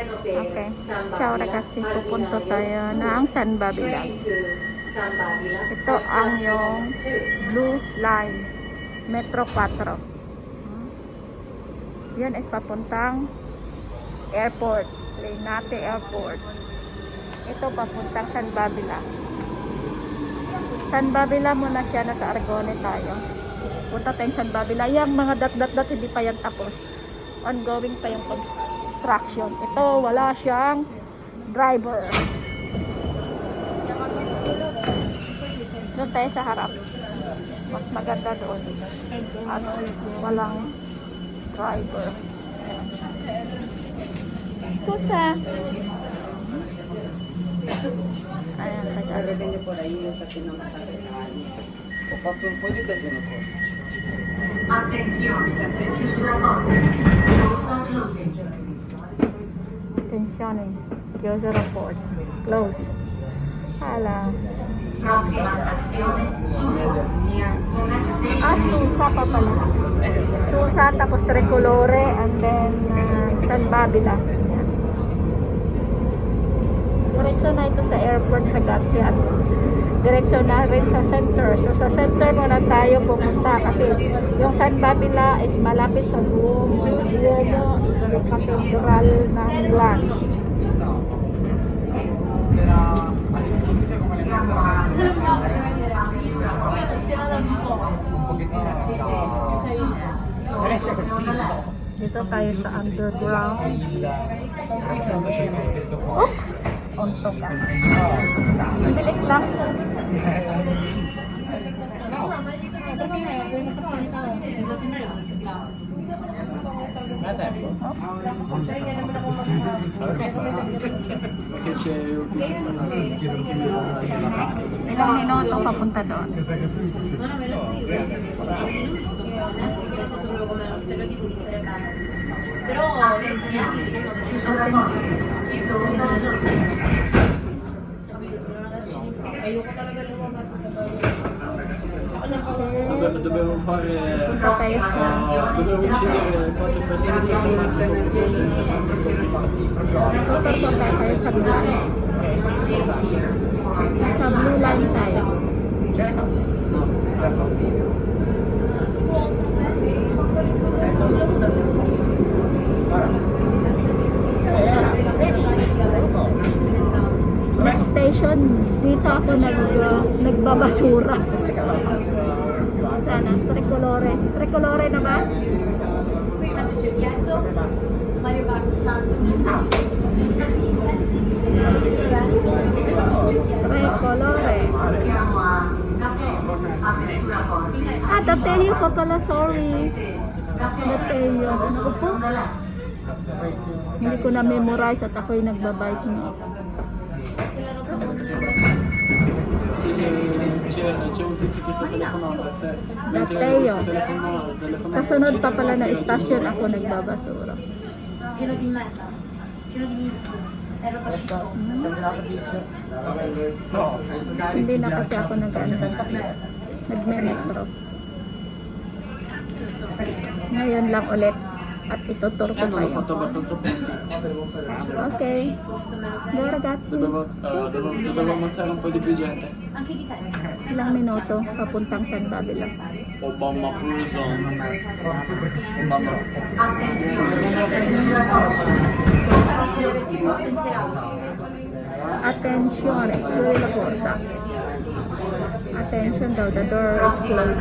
Okay. Ciao ragazzi, pupunta tayo ng San Babilan. Ito ang yung Blue Line, Metro 4. Yan is papuntang airport, Linate Airport. Ito papuntang San Babilan. San Babilan muna siya, nasa Argone tayo. Punta tayong San Babilan. Yung mga dot hindi pa yan tapos. Ongoing pa yung construction. Ito wala siyang driver. Doon tayo sa harap. Mas maganda doon. At walang driver. Kusa. Ayan, Avete por ahí io stazione Massacre. Ho fatto un po' di casino qua. Attenzione, chiusura porta. Doors are closing. Attenzione, chiuso report. Close. Hala. Prossima stazione, Susa. Susa pa pala. Susa, tapos Tricolore, and then San Babilan. Diretso na ito sa airport ragazzi at diretso na rin sa center. So sa center muna tayo pumunta kasi yung San Babilan is malapit sa Duomo. Duomo is the cathedral ng Milan. Dito tayo sa underground. Oh! Untok ka. Ang bilis lang. A tempo? Perché c'è un piccolo Ilang minuto papunta doon. Però attenzione, chiusura porta. Doors are closing. Dobbiamo fare Punta tayo sa dobbiamo uccidere 4 persone senza farsi compito, senza farsi scoprire. punta tayo sa Blue Line. Sa Blue Line tayo. Dà fastidio. Next station, dito ako nagbabasura. Sana, Tricolore. Tricolore na ba? Qui un giochietto, Mario Kart stand. Tricolore. Siamo a Catania. Apertura porta. Ah, Dateyo pa pala, sorry. Dateyo. Naku po. Hindi ko na-memorize at ako'y nagbabike mo. C'è un tizio che sta telefonando, mentre Dateyo. sta telefonando, Sa sunod pa pala na station ako nagbabasura. Pieno di merda, pieno di mizzo. Ero passato. Hindi na kasi ako nagme-metro. Ngayon lang ulit at itutur ko non ho kayo. fatto abbastanza punti. Okay. Go ragazzi. Dovevo ammazzare un po' di più gente. Anche di te. Ilang minuto papuntang San Babilan. Obama Cruson. Attention, chiudi la porta. Attention daw, the door is closed.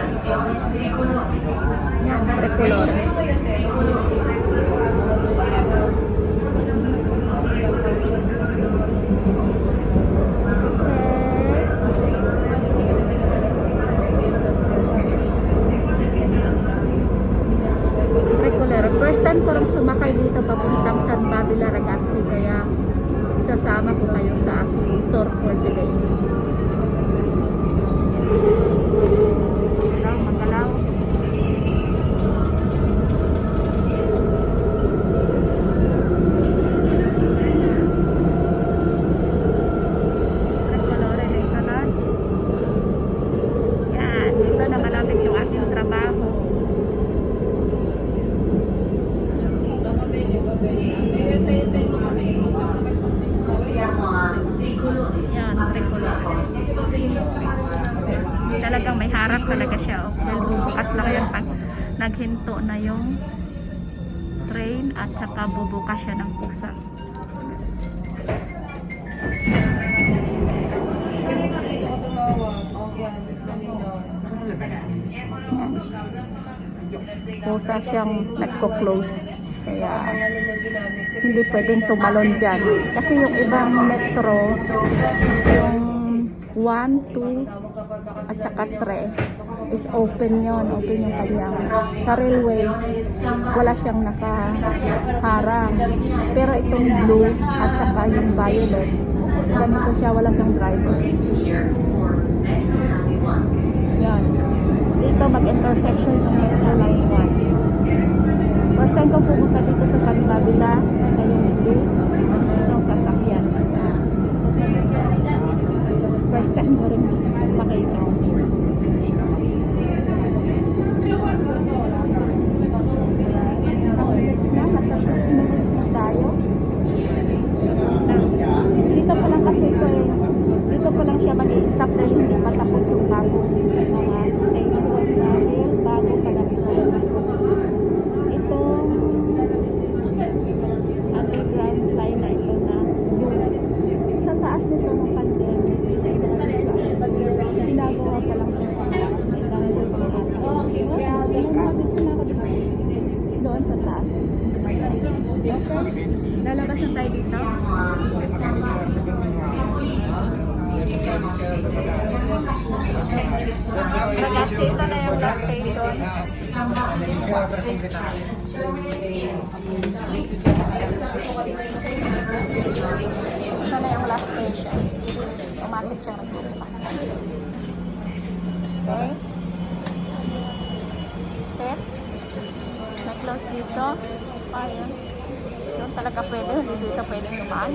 Yan, Tricolore. Tricolore. First time ko rin sumakay dito papuntang San Babilan ragazzi, kaya isasama ko kayo sa tour for today. Magalaw. Tricolore na isa na. Yan, dito na malapit yung ating trabaho. talaga siya. Oh. Dahil bubukas lang yan pag naghinto na yung train at saka bubukas siya ng pusa. Pusa siyang nagko-close. Kaya hindi pwedeng tumalon dyan. Kasi yung ibang metro, yung 1, 2, at saka 3 is open yon, open yung kanyang. Sa railway, wala siyang nakaharang. Pero itong blue at saka yung violet, ganito siya, wala siyang driver. Yan. Dito mag-intersection yung metro line 1. First time ko pumunta dito sa San Babila, na yung blue, itong sasakyan. First time ko rin makita. 2 minutes na, nasa 6 minutes na tayo. Dito pa lang kasi ito eh. Dito pa lang siya mag-i-stop dahil hindi pa tapos yung bagong mga station dahil bago pa lang ito. Itong underground line na ito na sa taas nito ng pandemic is ginagawa pa lang siya sa taas. Doon sa taas. Okay. Lalabas na tayo dito. Ragazzi, ito na yung last station. Ito na yung last station. Umatit siya nagbubukas. Okay. Set. May close dito. Ayun. Doon talaga pwede. Hindi dito pwede dumaan.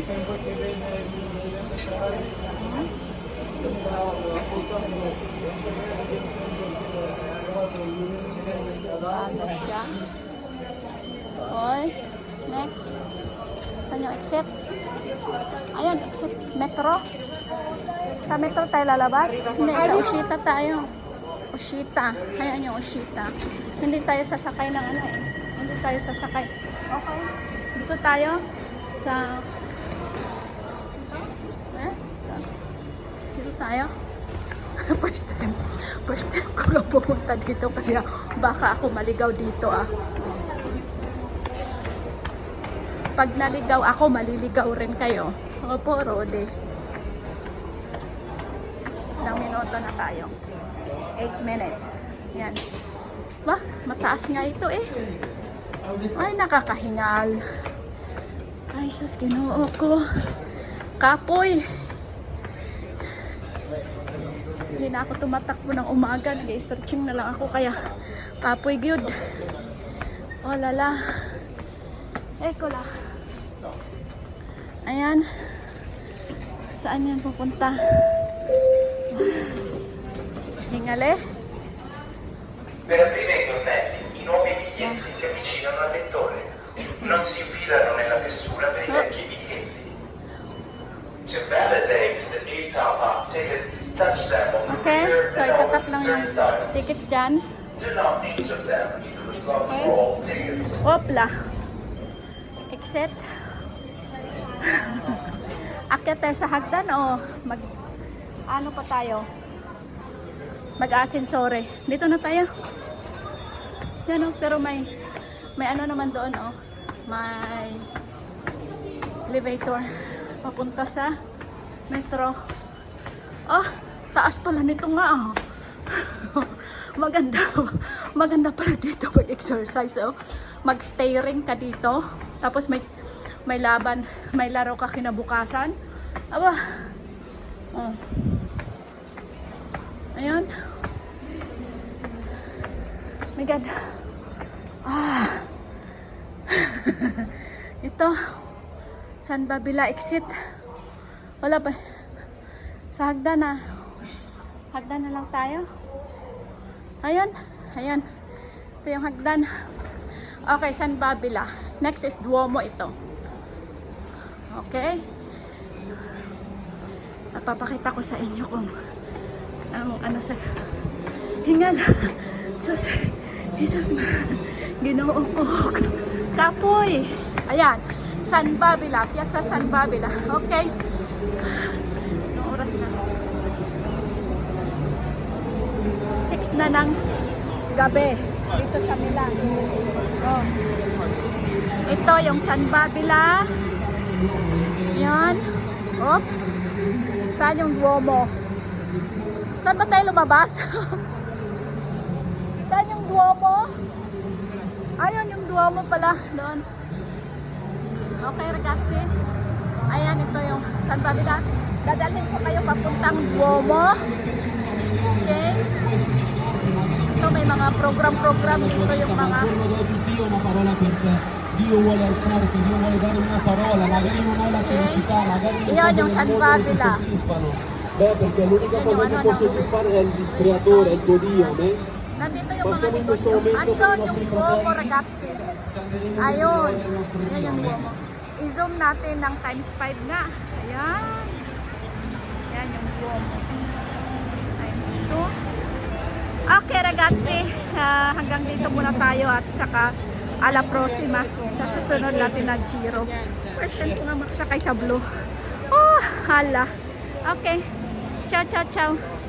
Ano siya? Okay. Next. Saan yung exit? Ayun, exit. Metro. Sa metro tayo lalabas? Hindi, sa Ushita tayo. Ushita. Ayan yung Ushita. Hindi tayo sasakay ng ano eh. Hindi tayo sasakay. Okay. Dito tayo sa dito tayo. First time ko lang pumunta dito kaya baka ako maligaw dito ah. Pag naligaw ako, maliligaw rin kayo. Opo, Rode. Ilang minuto na tayo. 8 minutes. Yan. Bah, mataas nga ito eh. Ay, nakakahingal. Ay, sus, Ginoo ko. Kapoy. Hindi na ako tumatakbo ng umaga. Nag-i-searching na lang ako. Kaya, kapoy good. Oh, lala. Eko lang. Ayan. Saan yan pupunta? Hingale. Per aprire i tornelli, i nuovi biglietti si avvicinano al lettore. Non si infilano nella tessura per i vecchi biglietti. To validate the data ticket, touch them on the Okay, rear so and itatap lang yung dial. ticket dyan. Do not insert them into the slot for all tickets. Opla. Exit. Akyat tayo sa hagdan o ano pa tayo? Mag-asensore. Dito na tayo. Yan o, pero may ano naman doon o. May elevator. Papunta sa metro. Oh, taas pala nito nga oh. Maganda pala dito mag-exercise oh. Mag-staying ka dito. Tapos may laban, may laro ka kinabukasan. Aba. Oh. Ayan. My God. Ah. Ito. San Babila exit. Wala pa. Sa hagdan na. Hagdan na lang tayo. Ayan. Ayan. Ito yung hagdan. Okay, San Babila. Next is Duomo ito. Okay. Papakita ko sa inyo kung ano sa Hingala. Sus, Jesus, Ginoo ko. Kapoy. Ayan. San Babila. Piazza San Babila. Okay. Anong oras na? 6 na ng gabi. Dito sa Milan. Oh. Ito yung San Babila. Yan. Oh. Saan yung Duomo? Saan ba tayo lumabas? Saan yung Duomo? Ayun yung Duomo pala. Doon. Okay, ragazzi. Ayan, ito yung San Babila. Dadalhin ko kayo papuntang Duomo. Okay. Ito may mga program-program dito yung mga... Dio una parola per te. Dio vuole alzarti, Dio vuole dare una parola, magari non hai la felicità, magari non Iyon yung San Babila. soddisfano. Beh, perché l'unica cosa che può soddisfare è il creatore, è il tuo Dio, amen? Nandito yung mga negosyo. Andun yung Duomo, ragazzi. Ayun. Ayan yung Duomo. I-zoom natin ng times 5 nga. Ayan. Ayan yung Duomo. Times 2. Okay, ragazzi. Hanggang dito muna tayo at saka ala prosima sa susunod natin na Giro. First time ko nga makasakay sa blue. Oh, hala. Okay. Ciao, ciao, ciao.